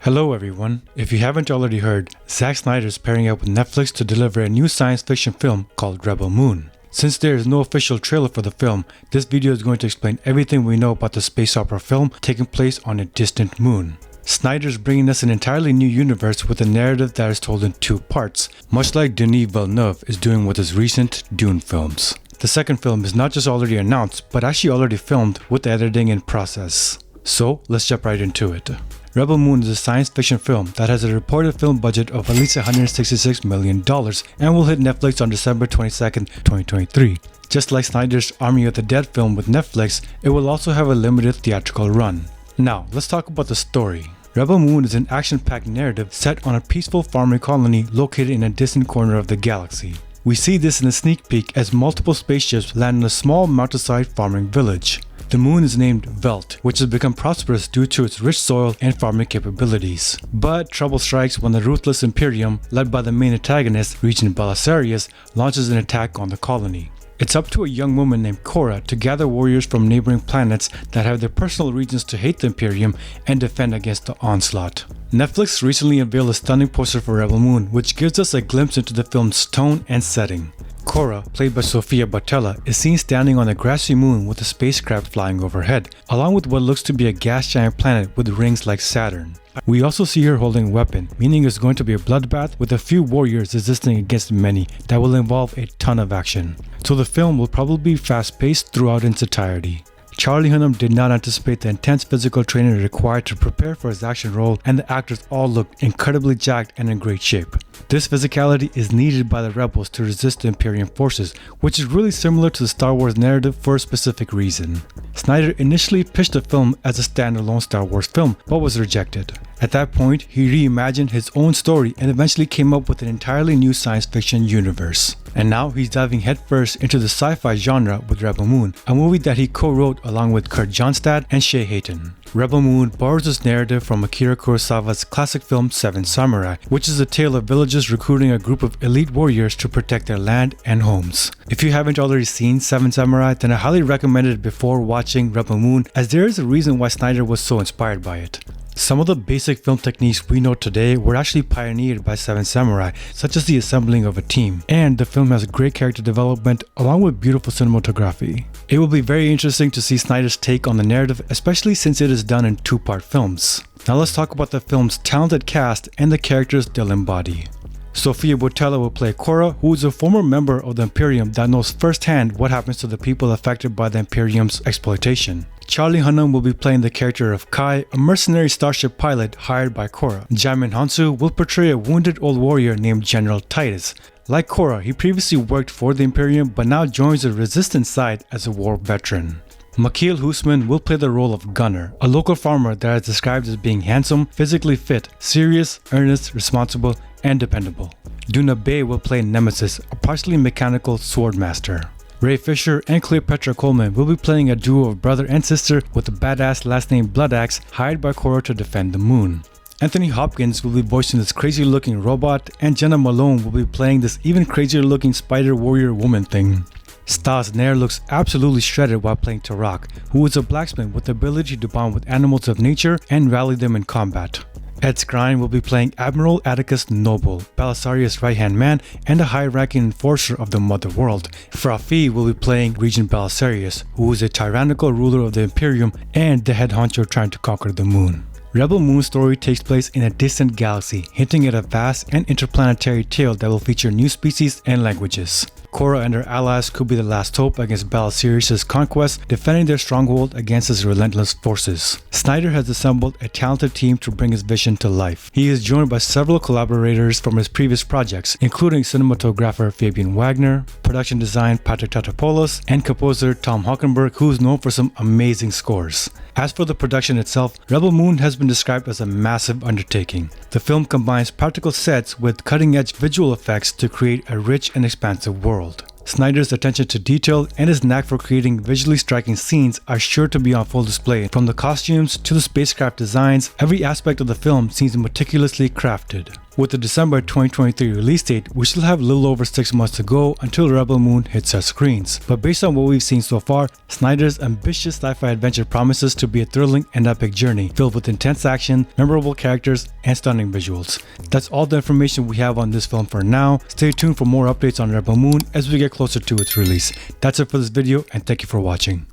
Hello everyone. If you haven't already heard, Zack Snyder is pairing up with Netflix to deliver a new science fiction film called Rebel Moon. Since there is no official trailer for the film, this video is going to explain everything we know about the space opera film taking place on a distant moon. Snyder is bringing us an entirely new universe with a narrative that is told in two parts, much like Denis Villeneuve is doing with his recent Dune films. The second film is not just already announced, but actually already filmed with the editing in process. So let's jump right into it. Rebel Moon is a science fiction film that has a reported film budget of at least $166 million and will hit Netflix on December 22nd, 2023. Just like Snyder's Army of the Dead film with Netflix, it will also have a limited theatrical run. Now, let's talk about the story. Rebel Moon is an action-packed narrative set on a peaceful farming colony located in a distant corner of the galaxy. We see this in a sneak peek as multiple spaceships land in a small mountainside farming village. The moon is named Velt, which has become prosperous due to its rich soil and farming capabilities. But trouble strikes when the ruthless Imperium, led by the main antagonist, Regent Belisarius, launches an attack on the colony. It's up to a young woman named Cora to gather warriors from neighboring planets that have their personal reasons to hate the Imperium and defend against the onslaught. Netflix recently unveiled a stunning poster for Rebel Moon, which gives us a glimpse into the film's tone and setting. Cora, played by Sofia Boutella, is seen standing on a grassy moon with a spacecraft flying overhead, along with what looks to be a gas giant planet with rings like Saturn. We also see her holding a weapon, meaning it's going to be a bloodbath with a few warriors resisting against many that will involve a ton of action. So the film will probably be fast-paced throughout its entirety. Charlie Hunnam did not anticipate the intense physical training required to prepare for his action role, and the actors all looked incredibly jacked and in great shape. This physicality is needed by the rebels to resist the Imperium forces, which is really similar to the Star Wars narrative for a specific reason. Snyder initially pitched the film as a standalone Star Wars film, but was rejected. At that point, he reimagined his own story and eventually came up with an entirely new science fiction universe. And now he's diving headfirst into the sci-fi genre with Rebel Moon, a movie that he co-wrote along with Kurt Johnstad and Shay Hayton. Rebel Moon borrows its narrative from Akira Kurosawa's classic film Seven Samurai, which is a tale of villagers recruiting a group of elite warriors to protect their land and homes. If you haven't already seen Seven Samurai, then I highly recommend it before watching Rebel Moon, as there is a reason why Snyder was so inspired by it. Some of the basic film techniques we know today were actually pioneered by Seven Samurai, such as the assembling of a team, and the film has great character development along with beautiful cinematography. It will be very interesting to see Snyder's take on the narrative, especially since it is done in two-part films. Now let's talk about the film's talented cast and the characters they'll embody. Sofia Boutella will play Cora, who is a former member of the Imperium that knows firsthand what happens to the people affected by the Imperium's exploitation. Charlie Hunnam will be playing the character of Kai, a mercenary starship pilot hired by Cora. Djimon Hounsou will portray a wounded old warrior named General TITUS. Like Cora, he previously worked for the Imperium but now joins the resistance side as a war veteran. Makil Husman will play the role of Gunnar, a local farmer that is described as being handsome, physically fit, serious, earnest, responsible, and dependable. Duna Bay will play Nemesis, a partially mechanical swordmaster. Ray Fisher and Cleopatra Coleman will be playing a duo of brother and sister with a badass last name BLOODAXE, hired by Cora to defend the moon. Anthony Hopkins will be voicing this crazy looking robot, and Jenna Malone will be playing this even crazier looking spider warrior woman thing. Stas Nair looks absolutely shredded while playing Tarak, who is a blacksmith with the ability to bond with animals of nature and rally them in combat. Ed Skrein will be playing Admiral Atticus Noble, Belisarius' right-hand man and a high-ranking enforcer of the Mother World. Frafi will be playing Regent Belisarius, who is a tyrannical ruler of the Imperium and the head honcho trying to conquer the moon. Rebel Moon's story takes place in a distant galaxy, hinting at a vast and interplanetary tale that will feature new species and languages. Cora and her allies could be the last hope against Belisarius' conquest, defending their stronghold against his relentless forces. Snyder has assembled a talented team to bring his vision to life. He is joined by several collaborators from his previous projects, including cinematographer Fabian Wagner, production design Patrick Tatopoulos, and composer Tom Hockenberg, who is known for some amazing scores. As for the production itself, Rebel Moon has been described as a massive undertaking. The film combines practical sets with cutting-edge visual effects to create a rich and expansive world. Snyder's attention to detail and his knack for creating visually striking scenes are sure to be on full display. From the costumes to the spacecraft designs, every aspect of the film seems meticulously crafted. With the December 2023 release date, we still have a little over 6 months to go until Rebel Moon hits our screens. But based on what we've seen so far, Snyder's ambitious sci-fi adventure promises to be a thrilling and epic journey, filled with intense action, memorable characters, and stunning visuals. That's all the information we have on this film for now. Stay tuned for more updates on Rebel Moon as we get closer to its release. That's it for this video, and thank you for watching.